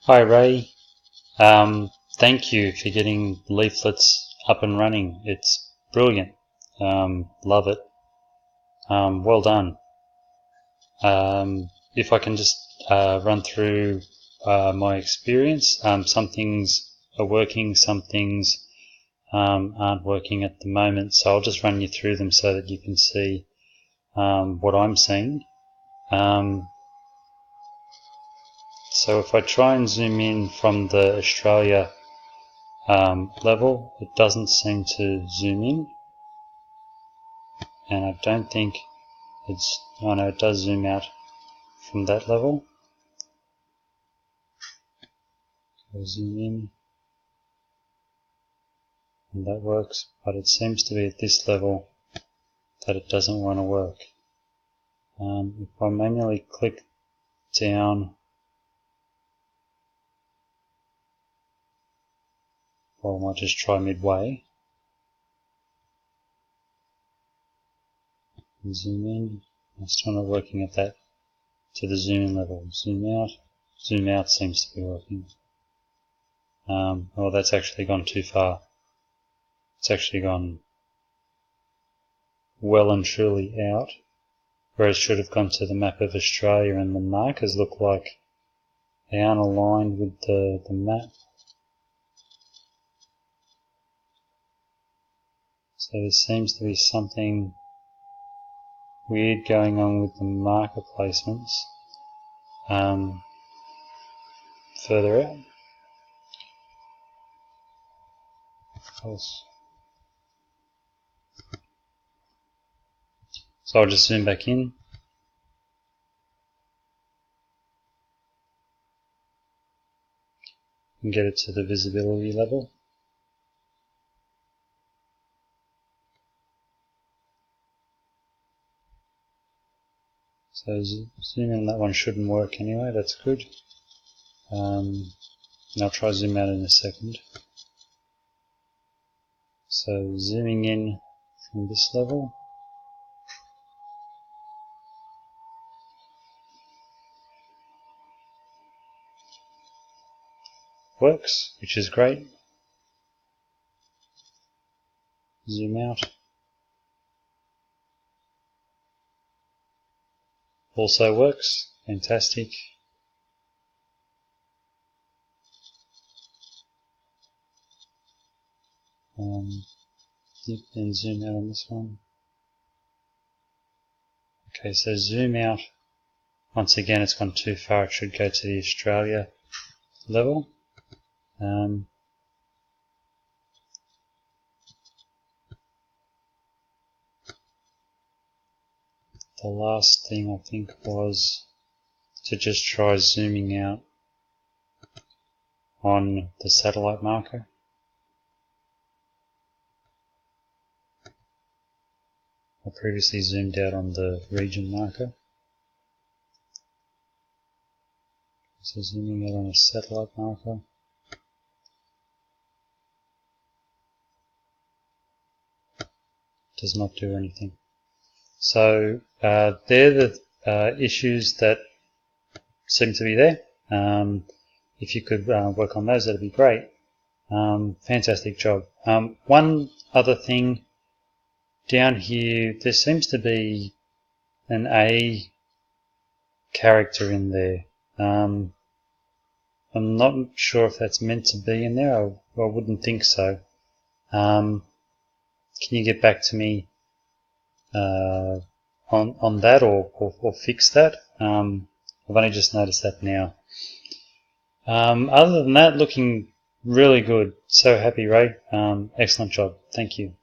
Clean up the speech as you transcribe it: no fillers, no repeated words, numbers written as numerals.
Hi Ray, thank you for getting Leaflets up and running. It's brilliant. Love it. Well done. If I can just run through my experience, some things are working, some things aren't working at the moment, so I'll just run you through them so that you can see what I'm seeing. So if I try and zoom in from the Australia level, it doesn't seem to zoom in, and I don't think oh no, it does zoom out from that level. I'll zoom in, and that works, but it seems to be at this level that it doesn't want to work. If I manually click down, or I might just try midway, and zoom in. I'm still not working at that to the zoom in level. Zoom out seems to be working. Oh, that's actually gone too far. It's actually gone well and truly out, where it should have gone to the map of Australia, and the markers look like they aren't aligned with the map. So there seems to be something weird going on with the marker placements further out. So I'll just zoom back in. And get it to the visibility level. So zoom in, that one shouldn't work anyway, that's good. And I'll try zoom out in a second. So zooming in from this level. Works, which is great. Zoom out. Also works, fantastic. Then zoom out on this one. Okay, so zoom out. Once again, it's gone too far. It should go to the Australia level. The last thing I think was to just try zooming out on the satellite marker. I previously zoomed out on the region marker. So zooming out on a satellite marker. Does not do anything. So they're the issues that seem to be there. If you could work on those, that'd be great. Fantastic job. One other thing down here, there seems to be an A character in there. I'm not sure if that's meant to be in there. I wouldn't think so. Can you get back to me on that or fix that? I've only just noticed that now. Other than that, looking really good. So happy, Ray. Excellent job. Thank you.